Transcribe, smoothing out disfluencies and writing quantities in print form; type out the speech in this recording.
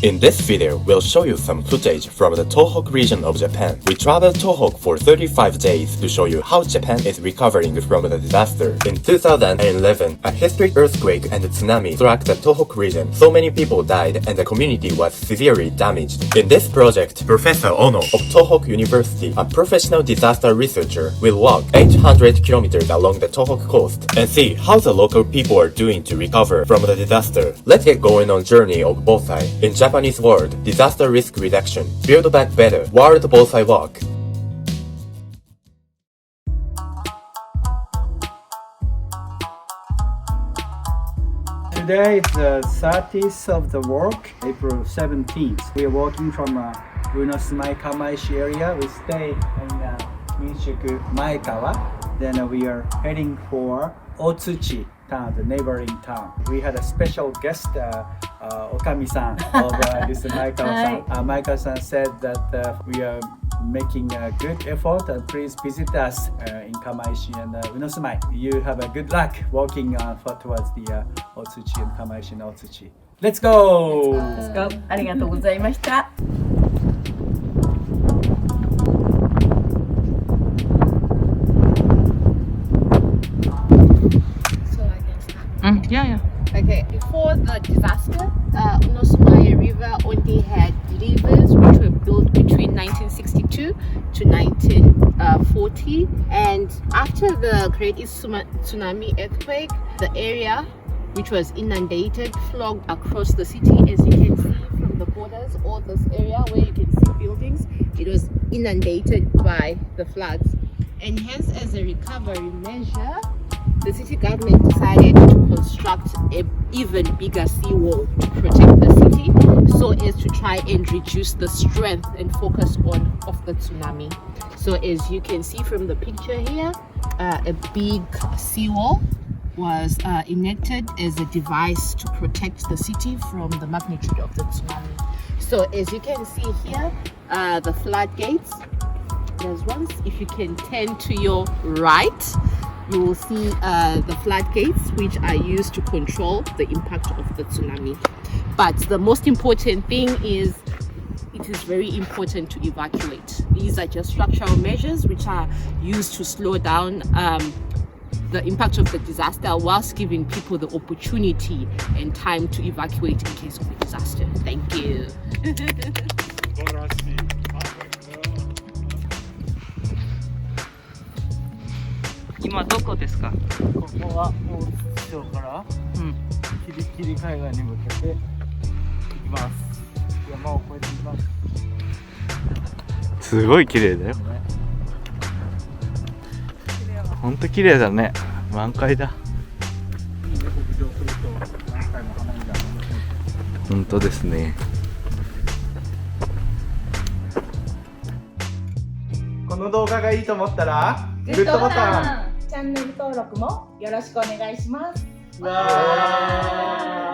In this video, we'll show you some footage from the Tohoku region of Japan. We traveled Tohoku for 35 days to show you how Japan is recovering from the disaster. In 2011, a historic earthquake and tsunami struck the Tohoku region. So many people died and the community was severely damaged. In this project, Professor Ono of Tohoku University, a professional disaster researcher, will walk 800 kilometers along the Tohoku coast and see how the local people are doing to recover from the disaster. Let's get going on journey of BOSAI. In Japanese word, disaster risk reduction. Build back better. World BOSAI walk. Today is the 30th of the work, April 17th. We are walking from Unosumai Kamaishi area. We stay in Minshuku Maekawa. Then we are heading for Otsuchi town, the neighboring town. We had a special guest, Okami-san of this Maekawa-san. Maekawa-san said that we are making a good effort and please visit us in Kamaishi and Unosumai. You have a good luck walking towards the Otsuchi and Kamaishi and Otsuchi. Let's go! Let's go! ありがとうございました。Yeah. Okay, before the disaster, Unosumai River only had levers which were built between 1962 to 1940. And after the Great Tsunami earthquake, the area which was inundated flogged across the city. As you can see from the borders, all this area where you can see buildings, it was inundated by the floods. And hence, as a recovery measure, the city government decided to construct an even bigger seawall to protect the city so as to try and reduce the strength and focus of the tsunami. So as you can see from the picture here, a big seawall was enacted as a device to protect the city from the magnitude of the tsunami. So as you can see here, the floodgates, there's one. If you can turn to your right, you will see the floodgates which are used to control the impact of the tsunami. But the most important thing is it is very important to evacuate. These are just structural measures which are used to slow down the impact of the disaster whilst giving people the opportunity and time to evacuate in case of a disaster. Thank you. 今どこですか？ここは大津町からキリキリ海岸に向けて行きます。山を越えていきます。すごい綺麗だよ。ほんと綺麗だね。満開だ。ほんとですね。この動画がいいと思ったらグッドボタン、チャンネル登録もよろしくお願いします。わー。